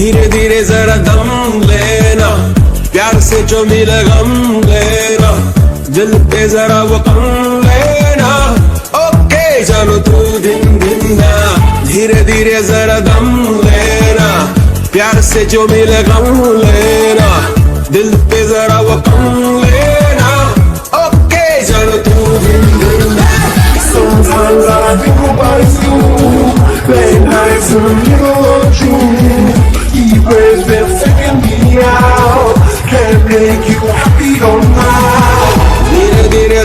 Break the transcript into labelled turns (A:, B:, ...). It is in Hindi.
A: धीरे धीरे जरा दम लेना, प्यार से जो मिले गम लेना, दिल पे जरा वो कम लेना। ओके चलो तू दिन दिन ना, धीरे धीरे जरा दम लेना, प्यार से जो मिले गम लेना, दिल पे जरा वो कम लेना।